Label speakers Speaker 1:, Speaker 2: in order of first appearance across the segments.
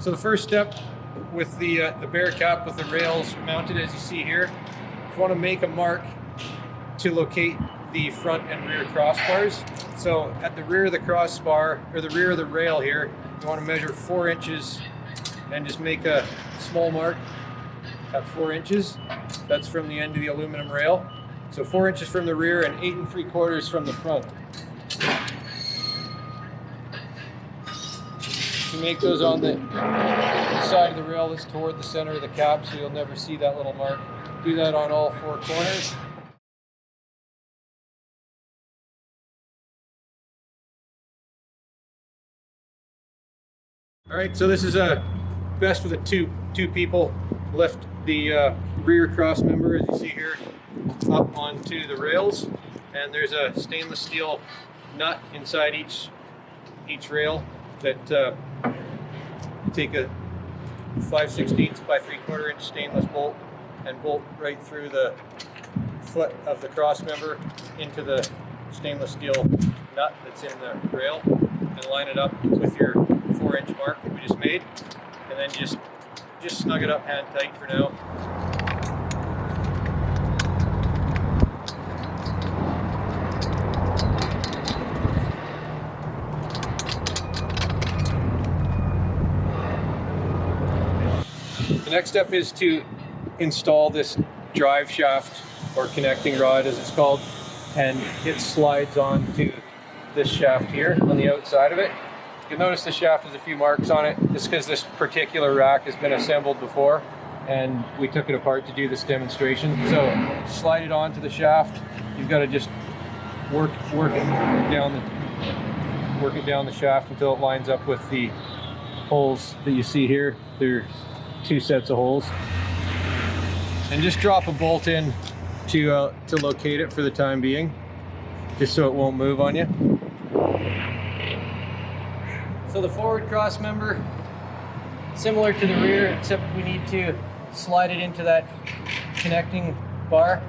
Speaker 1: So the first step with the bear cap with the rails mounted, as you see here, if you want to make a mark to locate the front and rear crossbars. So at the rear of the crossbar, or the rear of the rail here, you want to measure 4 inches and just make a small mark at 4 inches. That's from the end of the aluminum rail. So 4 inches from the rear and 8 3/4 from the front. You make those on the side of the rail that's toward the center of the cap, so you'll never see that little mark. Do that on all 4 corners. All right, so this is best with a two people. Lift the rear cross member, as you see here, up onto the rails, and there's a stainless steel nut inside each rail that take a 5/16 by 3/4 inch stainless bolt and bolt right through the foot of the cross member into the stainless steel nut that's in the rail, and line it up with your 4-inch mark that we just made, and then just snug it up hand tight for now. The next step is to install this drive shaft, or connecting rod as it's called, and it slides onto this shaft here on the outside of it. You'll notice the shaft has a few marks on it. This is because this particular rack has been assembled before and we took it apart to do this demonstration. So slide it onto the shaft. You've got to just work it down the shaft until it lines up with the holes that you see here. There's 2 sets of holes. And just drop a bolt in to locate it for the time being, just so it won't move on you. So the forward cross member, similar to the rear, except we need to slide it into that connecting bar,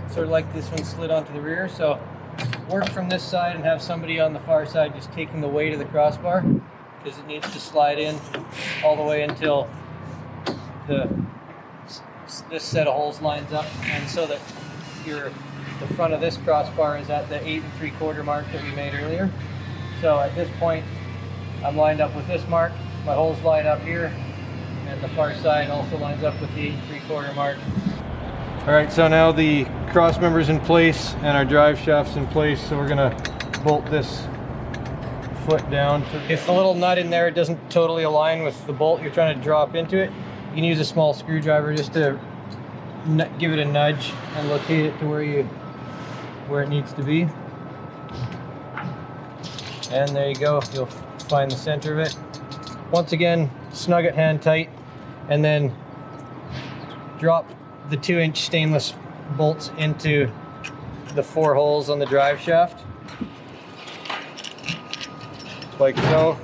Speaker 1: sort of like this one slid onto the rear. So work from this side and have somebody on the far side just taking the weight of the crossbar, because it needs to slide in all the way until this set of holes lines up, and so that the front of this crossbar is at the 8 3/4 mark that we made earlier. So at this point, I'm lined up with this mark, my holes line up here, and the far side also lines up with the 8 3/4 mark. All right, so now the cross member's in place and our drive shaft's in place, so we're gonna bolt this foot down. If the little nut in there doesn't totally align with the bolt you're trying to drop into it, you can use a small screwdriver just to give it a nudge and locate it to where it needs to be. And there you go, you'll find the center of it. Once again, snug it hand tight, and then drop the 2-inch stainless bolts into the 4 holes on the drive shaft, like so.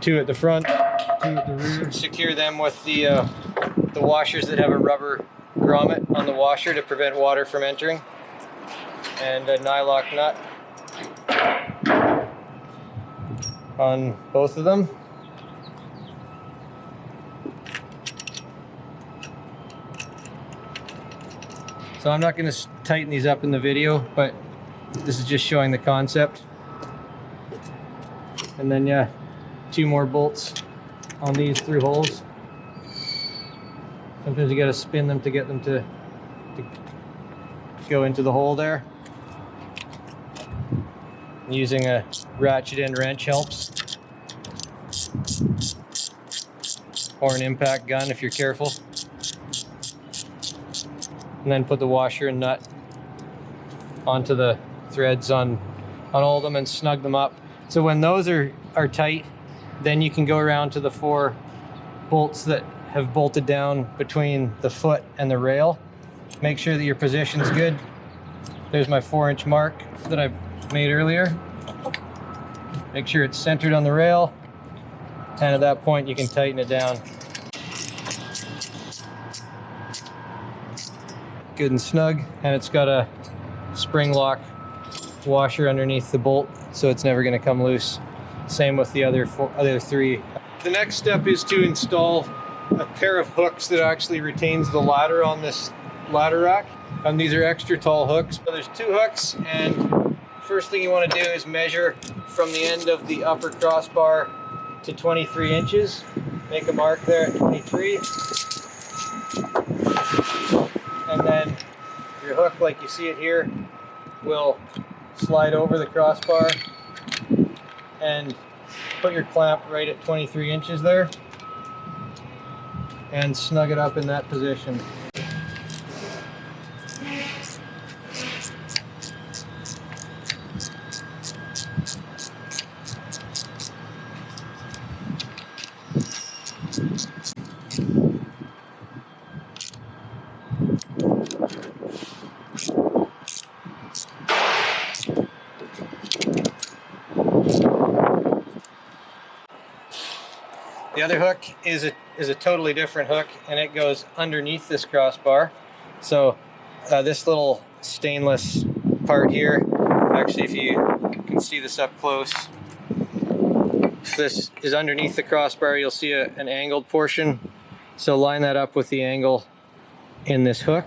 Speaker 1: 2 at the front, 2 at the rear. Secure them with the washers that have a rubber grommet on the washer to prevent water from entering, and a nylock nut on both of them. So I'm not going to tighten these up in the video, but this is just showing the concept. And then, yeah, 2 more bolts on these through holes. Sometimes you got to spin them to get them to go into the hole there. Using a ratchet end wrench helps, or an impact gun if you're careful. And then put the washer and nut onto the threads on all of them and snug them up. So when those are tight, then you can go around to the 4 bolts that have bolted down between the foot and the rail. Make sure that your position's good. There's my 4-inch mark that I made earlier. Make sure it's centered on the rail, and at that point you can tighten it down. Good and snug, and it's got a spring lock washer underneath the bolt, so it's never going to come loose. Same with the other 3 the next step is to install a pair of hooks that actually retains the ladder on this ladder rack. These are extra tall hooks. So there's 2 hooks, and first thing you want to do is measure from the end of the upper crossbar to 23 inches. Make a mark there at 23. And then your hook, like you see it here, will slide over the crossbar and put your clamp right at 23 inches there and snug it up in that position. The other hook is a totally different hook, and it goes underneath this crossbar. So this little stainless part here, actually if you can see this up close, if this is underneath the crossbar, you'll see an angled portion. So line that up with the angle in this hook,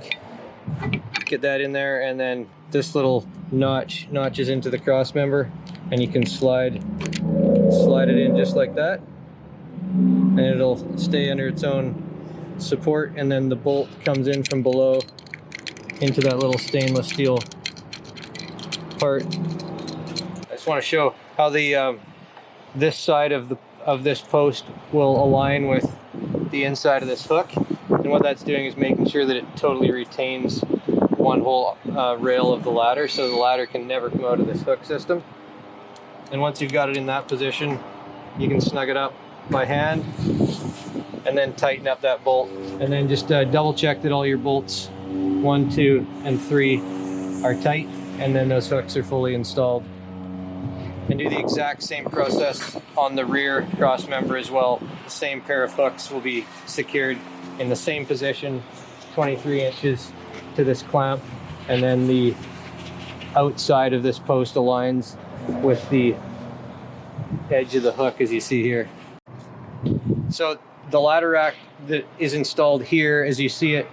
Speaker 1: get that in there, and then this little notch notches into the cross member, and you can slide it in just like that, and it'll stay under its own support, and then the bolt comes in from below into that little stainless steel part. I just want to show how the this side of this post will align with the inside of this hook, and what that's doing is making sure that it totally retains one whole rail of the ladder, so the ladder can never come out of this hook system. And once you've got it in that position, you can snug it up by hand and then tighten up that bolt, and then just double check that all your bolts 1, 2, and 3 are tight, and then those hooks are fully installed. And do the exact same process on the rear cross member as well. The same pair of hooks will be secured in the same position, 23 inches to this clamp, and then the outside of this post aligns with the edge of the hook, as you see here. So the ladder rack that is installed here, as you see it,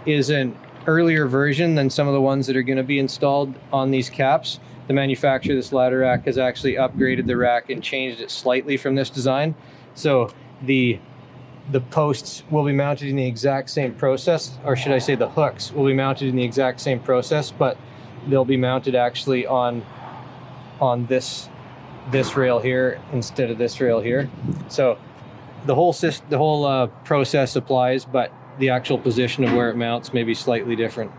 Speaker 1: is an earlier version than some of the ones that are going to be installed on these caps. The manufacturer of this ladder rack has actually upgraded the rack and changed it slightly from this design. So the posts will be mounted in the exact same process, or should I say the hooks will be mounted in the exact same process, but they'll be mounted actually on this rail here instead of this rail here. So the whole process applies, but the actual position of where it mounts may be slightly different.